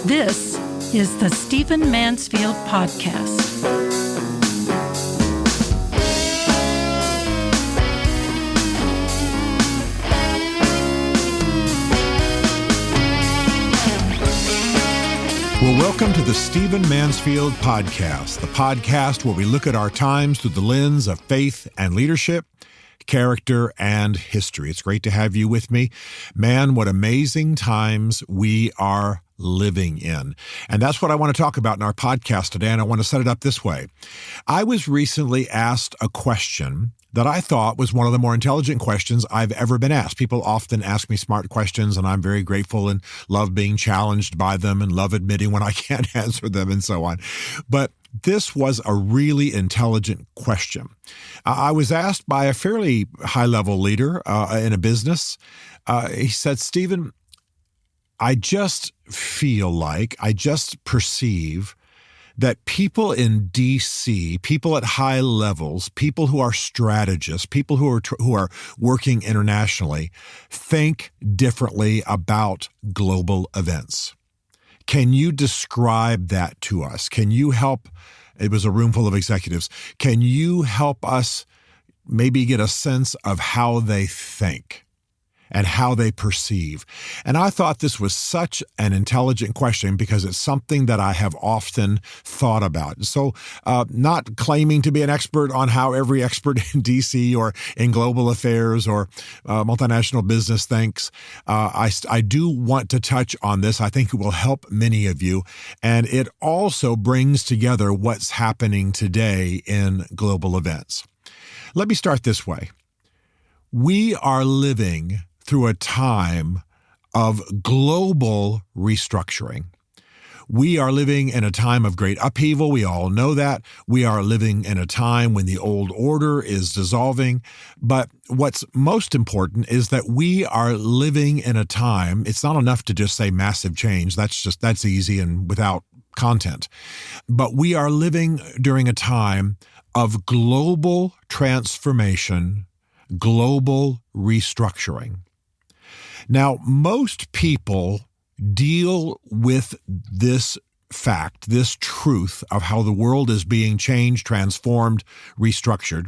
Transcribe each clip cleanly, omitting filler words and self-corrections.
This is the Stephen Mansfield Podcast. Well, welcome to the Stephen Mansfield Podcast, the podcast where we look at our times through the lens of faith and leadership, character, and history. It's great to have you with me. Man, what amazing times we are living in. And that's what I want to talk about in our podcast today, and I want to set it up this way. I was recently asked a question that I thought was one of the more intelligent questions I've ever been asked. People often ask me smart questions, and I'm very grateful and love being challenged by them and love admitting when I can't answer them and so on. But this was a really intelligent question. I was asked by a fairly high-level leader in a business. He said, Stephen, I just perceive that people in D.C., people at high levels, people who are strategists, people who are working internationally, think differently about global events. Can you describe that to us? Can you help? It was a room full of executives. Can you help us maybe get a sense of how they think and how they perceive? And I thought this was such an intelligent question because it's something that I have often thought about. So not claiming to be an expert on how every expert in DC or in global affairs or multinational business thinks, I do want to touch on this. I think it will help many of you. And it also brings together what's happening today in global events. Let me start this way. We are living through a time of global restructuring. We are living in a time of great upheaval. We all know that. We are living in a time when the old order is dissolving. But what's most important is that we are living in a time, it's not enough to just say massive change. That's easy and without content. But we are living during a time of global transformation, global restructuring. Now, most people deal with this fact, this truth of how the world is being changed, transformed, restructured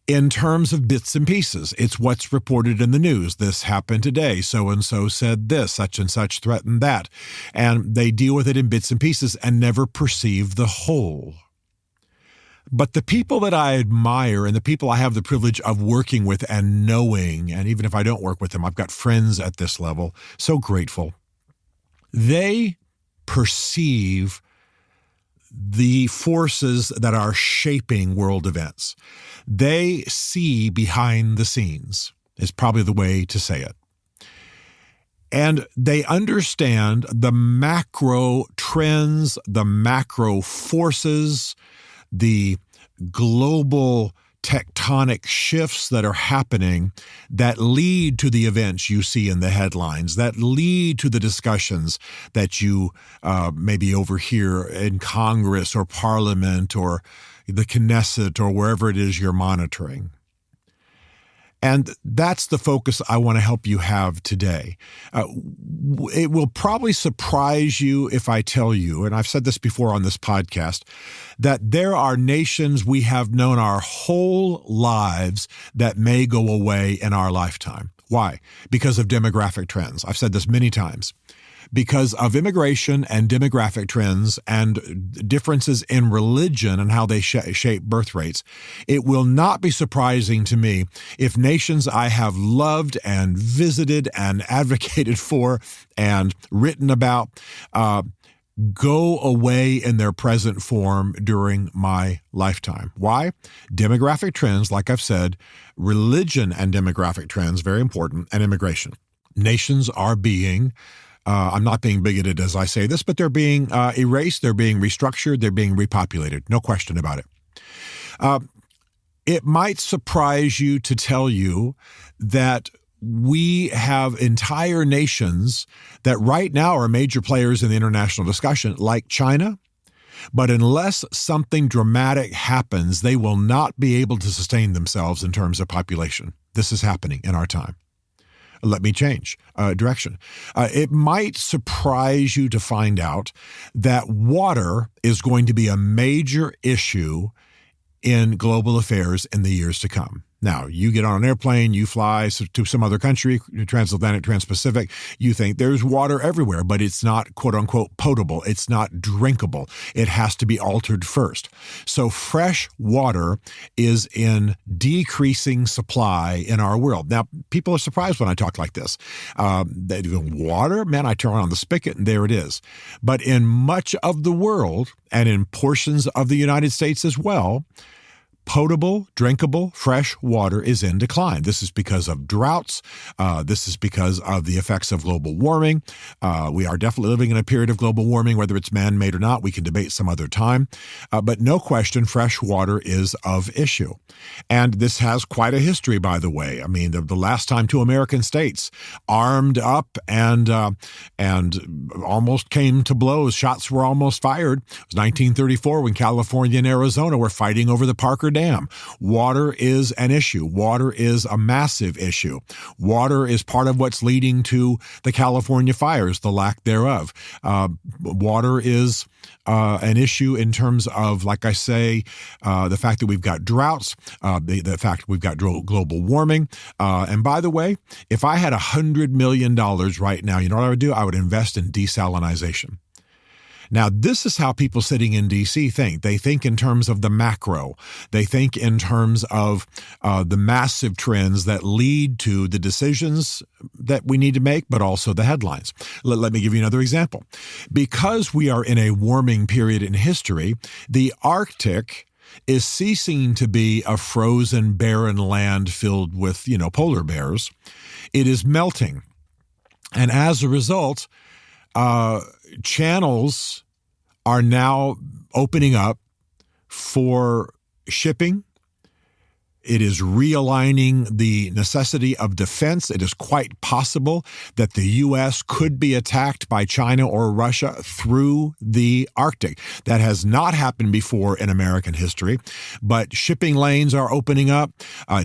in terms of bits and pieces. It's what's reported in the news. This happened today. So-and-so said this, such and such threatened that. And they deal with it in bits and pieces and never perceive the whole. But the people that I admire and the people I have the privilege of working with and knowing, and even if I don't work with them, I've got friends at this level, so grateful. They perceive the forces that are shaping world events. They see behind the scenes, is probably the way to say it. And they understand the macro trends, the macro forces, the global tectonic shifts that are happening that lead to the events you see in the headlines, that lead to the discussions that you maybe overhear in Congress or Parliament or the Knesset or wherever it is you're monitoring. And that's the focus I want to help you have today. It will probably surprise you if I tell you, and I've said this before on this podcast, that there are nations we have known our whole lives that may go away in our lifetime. Why? Because of demographic trends. I've said this many times. Because of immigration and demographic trends and differences in religion and how they shape birth rates, it will not be surprising to me if nations I have loved and visited and advocated for and written about go away in their present form during my lifetime. Why? Demographic trends, like I've said, religion and demographic trends, very important, and immigration. Nations are being I'm not being bigoted as I say this, but they're being erased, they're being restructured, they're being repopulated. No question about it. It might surprise you to tell you that we have entire nations that right now are major players in the international discussion, like China. But unless something dramatic happens, they will not be able to sustain themselves in terms of population. This is happening in our time. Let me change direction. It might surprise you to find out that water is going to be a major issue in global affairs in the years to come. Now, you get on an airplane, you fly to some other country, transatlantic, transpacific, you think there's water everywhere, but it's not, quote unquote, potable. It's not drinkable. It has to be altered first. So fresh water is in decreasing supply in our world. Now, people are surprised when I talk like this. They go, water? Man, I turn on the spigot and there it is. But in much of the world and in portions of the United States as well, potable, drinkable, fresh water is in decline. This is because of droughts. This is because of the effects of global warming. We are definitely living in a period of global warming, whether it's man-made or not. We can debate some other time. But no question, fresh water is of issue. And this has quite a history, by the way. I mean, the last time two American states armed up and almost came to blows, shots were almost fired. It was 1934 when California and Arizona were fighting over the Parker Dam. Water is an issue. Water is a massive issue. Water is part of what's leading to the California fires, the lack thereof. Water is an issue in terms of, like I say, the fact that we've got droughts, the fact we've got global warming. And by the way, if I had $100 million right now, you know what I would do? I would invest in desalinization. Now, this is how people sitting in D.C. think. They think in terms of the macro. They think in terms of the massive trends that lead to the decisions that we need to make, but also the headlines. Let me give you another example. Because we are in a warming period in history, the Arctic is ceasing to be a frozen, barren land filled with, polar bears. It is melting. And as a result, channels are now opening up for shipping. It is realigning the necessity of defense. It is quite possible that the U.S. could be attacked by China or Russia through the Arctic. That has not happened before in American history, but shipping lanes are opening up.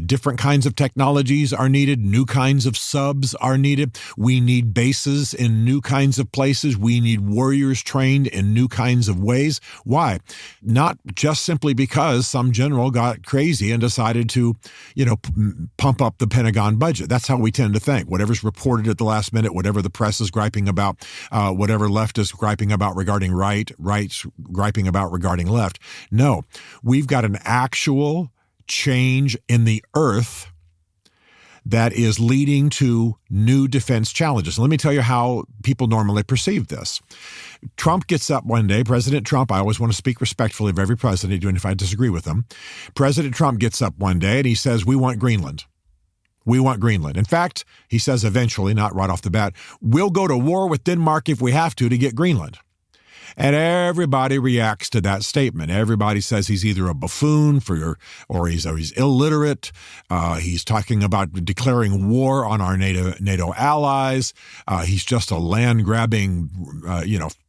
Different kinds of technologies are needed. New kinds of subs are needed. We need bases in new kinds of places. We need warriors trained in new kinds of ways. Why? Not just simply because some general got crazy and decided to, pump up the Pentagon budget. That's how we tend to think. Whatever's reported at the last minute, whatever the press is griping about, whatever left is griping about regarding right's griping about regarding left. No, we've got an actual change in the earth that is leading to new defense challenges. And let me tell you how people normally perceive this. Trump gets up one day, President Trump, I always want to speak respectfully of every president, even if I disagree with him. President Trump gets up one day and he says, we want Greenland. We want Greenland. In fact, he says eventually, not right off the bat, we'll go to war with Denmark if we have to get Greenland. And everybody reacts to that statement. Everybody says he's either a buffoon or he's illiterate. He's talking about declaring war on our NATO allies. He's just a land-grabbing,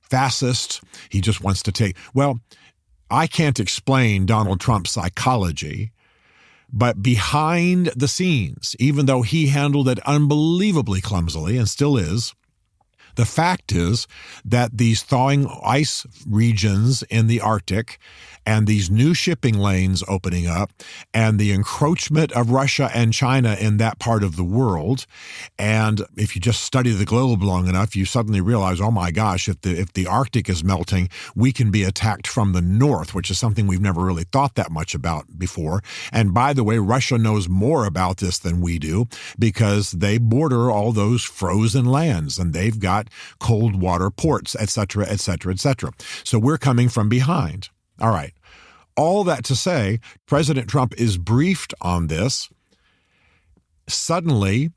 fascist. He just wants to take. Well, I can't explain Donald Trump's psychology, but behind the scenes, even though he handled it unbelievably clumsily and still is, the fact is that these thawing ice regions in the Arctic and these new shipping lanes opening up and the encroachment of Russia and China in that part of the world. And if you just study the globe long enough, you suddenly realize, oh my gosh, if the Arctic is melting, we can be attacked from the north, which is something we've never really thought that much about before. And by the way, Russia knows more about this than we do because they border all those frozen lands and they've got cold water ports, et cetera, et cetera, et cetera. So we're coming from behind. All right. All that to say, President Trump is briefed on this. Suddenly,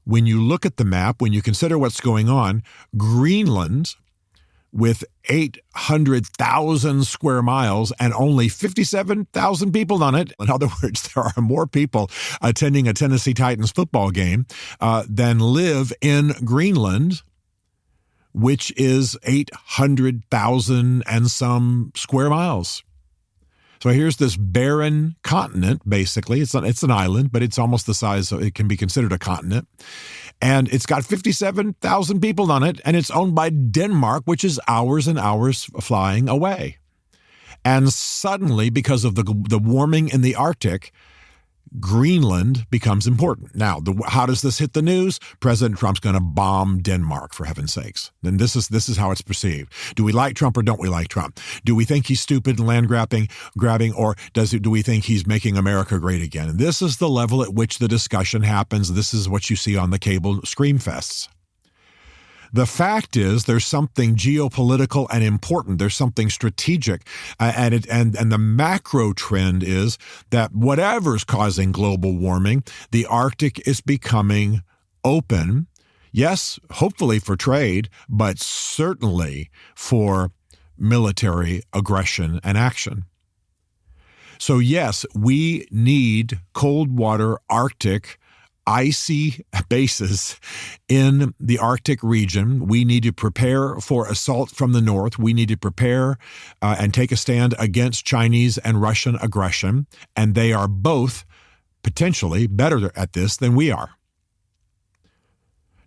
when you look at the map, when you consider what's going on, Greenland, with 800,000 square miles and only 57,000 people on it. In other words, there are more people attending a Tennessee Titans football game than live in Greenland, which is 800,000 and some square miles. So here's this barren continent, basically. It's an island, but it's almost the size, so it can be considered a continent. And it's got 57,000 people on it, and it's owned by Denmark, which is hours and hours flying away. And suddenly, because of the warming in the Arctic, Greenland becomes important. Now, how does this hit the news? President Trump's going to bomb Denmark, for heaven's sakes. And this is how it's perceived. Do we like Trump or don't we like Trump? Do we think he's stupid and land grabbing, or do we think he's making America great again? And this is the level at which the discussion happens. This is what you see on the cable scream fests. The fact is, there's something geopolitical and important. There's something strategic, and the macro trend is that whatever's causing global warming, the Arctic is becoming open. Yes, hopefully for trade, but certainly for military aggression and action. So yes, we need cold water Arctic icy bases in the Arctic region. We need to prepare for assault from the north. We need to prepare and take a stand against Chinese and Russian aggression. And they are both potentially better at this than we are.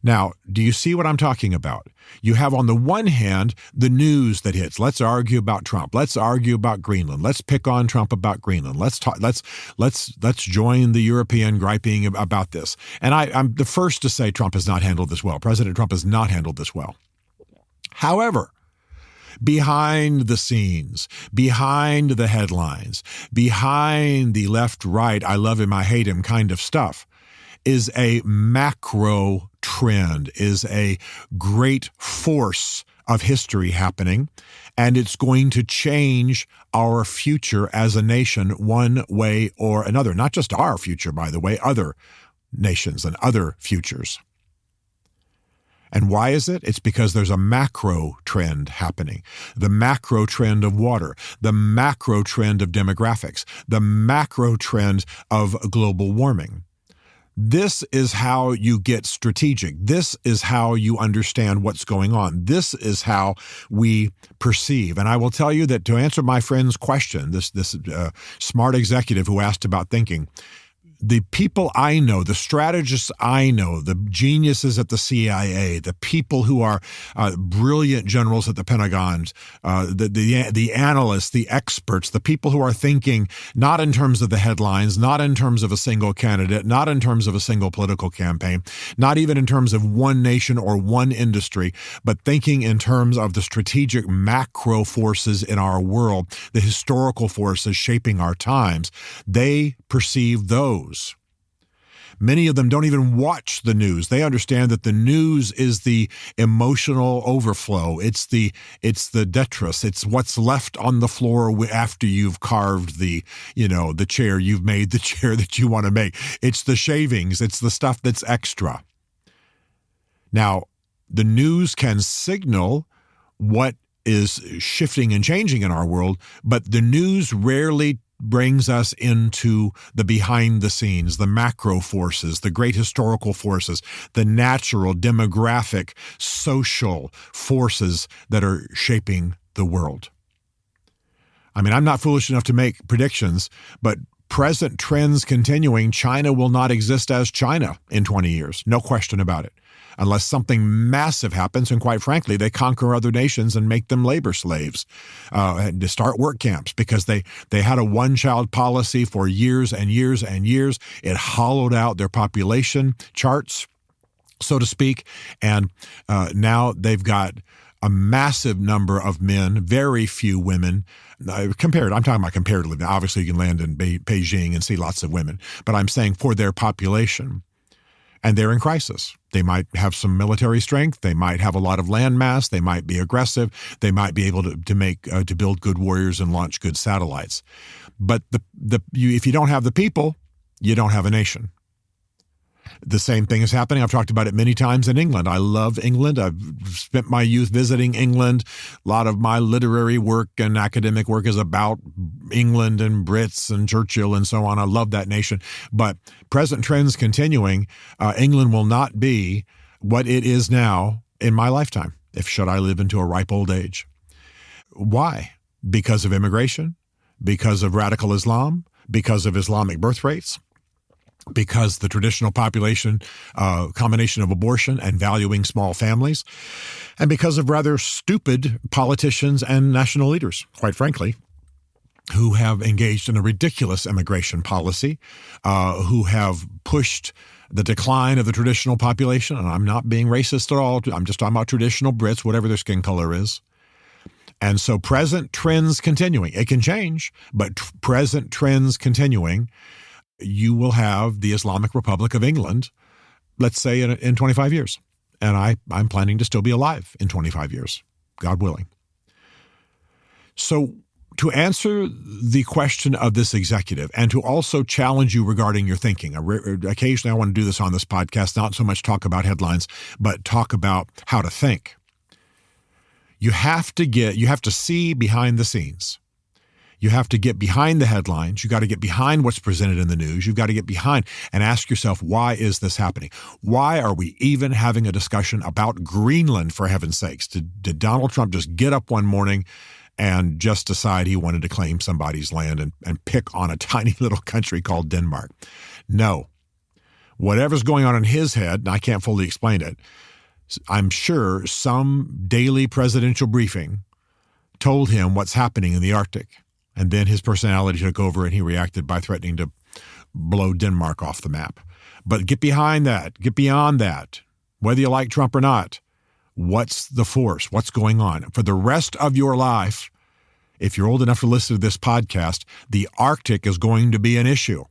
Now, do you see what I'm talking about? You have on the one hand the news that hits. Let's argue about Trump. Let's argue about Greenland. Let's pick on Trump about Greenland. Let's join the European griping about this. And I'm the first to say Trump has not handled this well. President Trump has not handled this well. However, behind the scenes, behind the headlines, behind the left, right, I love him, I hate him kind of stuff, is a macro trend, is a great force of history happening, and it's going to change our future as a nation one way or another. Not just our future, by the way, other nations and other futures. And why is it? It's because there's a macro trend happening. The macro trend of water, the macro trend of demographics, the macro trend of global warming. This is how you get strategic. This is how you understand what's going on. This is how we perceive. And I will tell you that to answer my friend's question, this smart executive who asked about thinking, the people I know, the strategists I know, the geniuses at the CIA, the people who are brilliant generals at the Pentagon, the analysts, the experts, the people who are thinking not in terms of the headlines, not in terms of a single candidate, not in terms of a single political campaign, not even in terms of one nation or one industry, but thinking in terms of the strategic macro forces in our world, the historical forces shaping our times, they perceive those. Many of them don't even watch the news. They understand that the news is the emotional overflow. It's the detritus. It's what's left on the floor after you've carved the chair. You've made the chair that you want to make. It's the shavings. It's the stuff that's extra. Now, the news can signal what is shifting and changing in our world, but the news rarely brings us into the behind the scenes, the macro forces, the great historical forces, the natural, demographic, social forces that are shaping the world. I mean, I'm not foolish enough to make predictions, but present trends continuing, China will not exist as China in 20 years. No question about it. Unless something massive happens, and quite frankly, they conquer other nations and make them labor slaves to start work camps, because they had a one-child policy for years and years and years. It hollowed out their population charts, so to speak, and now they've got a massive number of men, very few women. I'm talking about comparatively. Now, obviously, you can land in Beijing and see lots of women, but I'm saying for their population. And they're in crisis. They might have some military strength. They might have a lot of land mass. They might be aggressive. They might be able to build good warriors and launch good satellites. But if you don't have the people, you don't have a nation. The same thing is happening. I've talked about it many times in England. I love England. I've spent my youth visiting England. A lot of my literary work and academic work is about England and Brits and Churchill and so on. I love that nation. But present trends continuing, England will not be what it is now in my lifetime, should I live into a ripe old age. Why? Because of immigration, because of radical Islam, because of Islamic birth rates. because the traditional population combination of abortion and valuing small families, and because of rather stupid politicians and national leaders, quite frankly, who have engaged in a ridiculous immigration policy, who have pushed the decline of the traditional population. And I'm not being racist at all. I'm just talking about traditional Brits, whatever their skin color is. And so present trends continuing. It can change, but present trends continuing, you will have the Islamic Republic of England, let's say in 25 years. And I'm planning to still be alive in 25 years, God willing. So to answer the question of this executive and to also challenge you regarding your thinking, occasionally I want to do this on this podcast, not so much talk about headlines, but talk about how to think. You have to see behind the scenes. You have to get behind the headlines. You got to get behind what's presented in the news. You've got to get behind and ask yourself, why is this happening? Why are we even having a discussion about Greenland, for heaven's sakes? Did Donald Trump just get up one morning and just decide he wanted to claim somebody's land and pick on a tiny little country called Denmark? No. Whatever's going on in his head, and I can't fully explain it, I'm sure some daily presidential briefing told him what's happening in the Arctic. And then his personality took over and he reacted by threatening to blow Denmark off the map. But get behind that, get beyond that, whether you like Trump or not. What's the force? What's going on? For the rest of your life, if you're old enough to listen to this podcast, the Arctic is going to be an issue.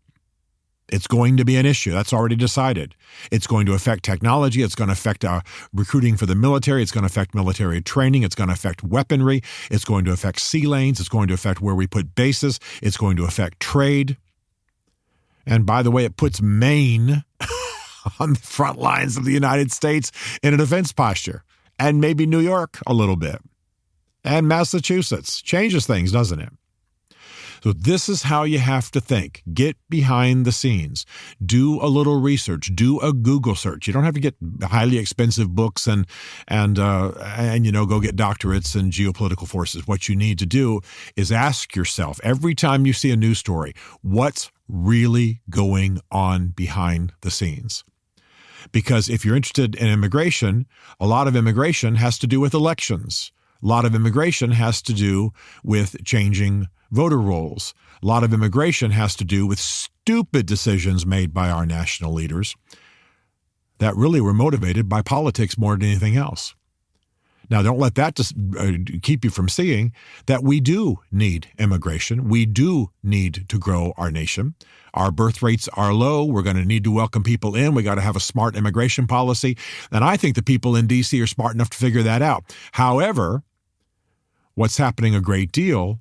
It's going to be an issue. That's already decided. It's going to affect technology. It's going to affect recruiting for the military. It's going to affect military training. It's going to affect weaponry. It's going to affect sea lanes. It's going to affect where we put bases. It's going to affect trade. And by the way, it puts Maine on the front lines of the United States in a defense posture, and maybe New York a little bit, and Massachusetts. Changes things, doesn't it? So this is how you have to think. Get behind the scenes. Do a little research. Do a Google search. You don't have to get highly expensive books and go get doctorates in geopolitical forces. What you need to do is ask yourself every time you see a news story, what's really going on behind the scenes? Because if you're interested in immigration, a lot of immigration has to do with elections. A lot of immigration has to do with changing voter rolls. A lot of immigration has to do with stupid decisions made by our national leaders that really were motivated by politics more than anything else. Now, don't let that just keep you from seeing that we do need immigration. We do need to grow our nation. Our birth rates are low. We're going to need to welcome people in. We got to have a smart immigration policy. And I think the people in D.C. are smart enough to figure that out. However, what's happening a great deal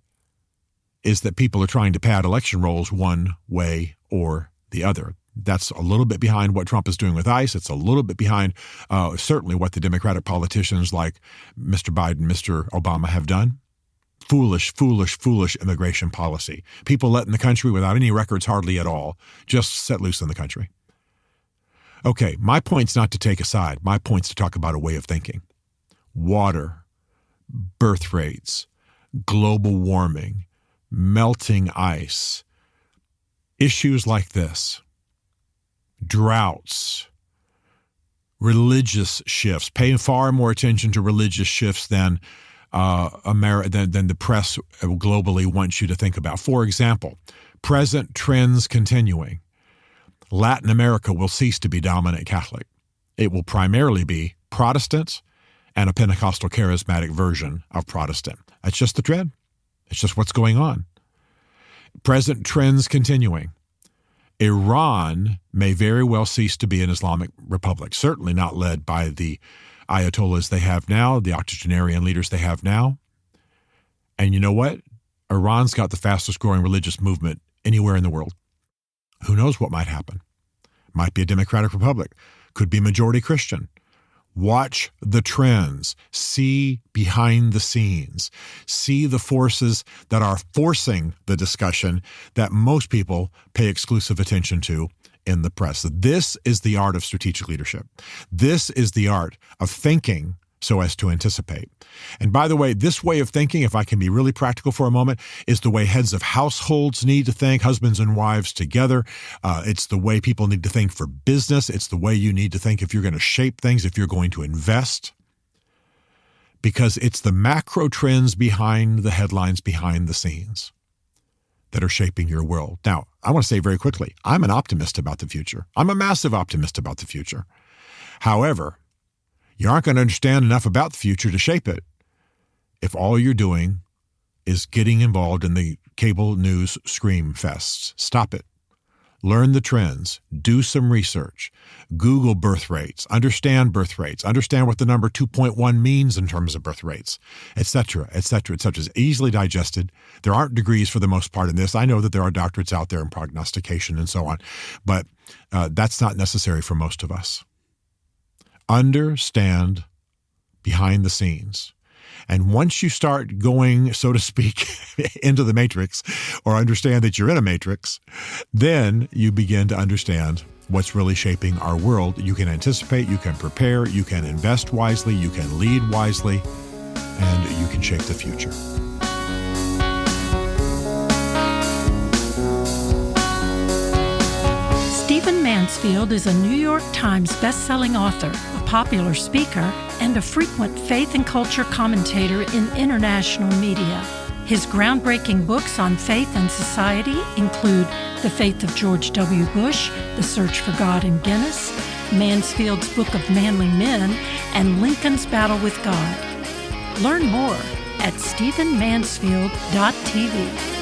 is that people are trying to pad election rolls one way or the other. That's a little bit behind what Trump is doing with ICE. It's a little bit behind certainly what the Democratic politicians like Mr. Biden, Mr. Obama have done. Foolish, foolish, foolish immigration policy. People let in the country without any records hardly at all, just set loose in the country. Okay, my point's not to take a side. My point's to talk about a way of thinking. Water, birth rates, global warming, melting ice, issues like this, droughts, religious shifts, paying far more attention to religious shifts than the press globally wants you to think about. For example, present trends continuing. Latin America will cease to be dominant Catholic. It will primarily be Protestants and a Pentecostal charismatic version of Protestant. That's just the trend. It's just what's going on. Present trends continuing. Iran may very well cease to be an Islamic republic, certainly not led by the Ayatollahs they have now, the octogenarian leaders they have now. And you know what? Iran's got the fastest growing religious movement anywhere in the world. Who knows what might happen? Might be a democratic republic. Could be majority Christian. Watch the trends. See behind the scenes. See the forces that are forcing the discussion that most people pay exclusive attention to in the press. This is the art of strategic leadership. This is the art of thinking so as to anticipate. And by the way, this way of thinking, if I can be really practical for a moment, is the way heads of households need to think, husbands and wives together. It's the way people need to think for business. It's the way you need to think if you're going to shape things, if you're going to invest. Because it's the macro trends behind the headlines, behind the scenes, that are shaping your world. Now, I want to say very quickly, I'm an optimist about the future. I'm a massive optimist about the future. However, you aren't going to understand enough about the future to shape it if all you're doing is getting involved in the cable news scream fests. Stop it. Learn the trends. Do some research. Google birth rates. Understand birth rates. Understand what the number 2.1 means in terms of birth rates, et cetera, et cetera, et cetera. It's easily digested. There aren't degrees for the most part in this. I know that there are doctorates out there in prognostication and so on, but that's not necessary for most of us. Understand behind the scenes. And once you start going, so to speak, into the matrix, or understand that you're in a matrix, then you begin to understand what's really shaping our world. You can anticipate, you can prepare, you can invest wisely, you can lead wisely, and you can shape the future. Stephen Mansfield is a New York Times best-selling author, a popular speaker, and a frequent faith and culture commentator in international media. His groundbreaking books on faith and society include The Faith of George W. Bush, The Search for God in Guinness, Mansfield's Book of Manly Men, and Lincoln's Battle with God. Learn more at stephenmansfield.tv.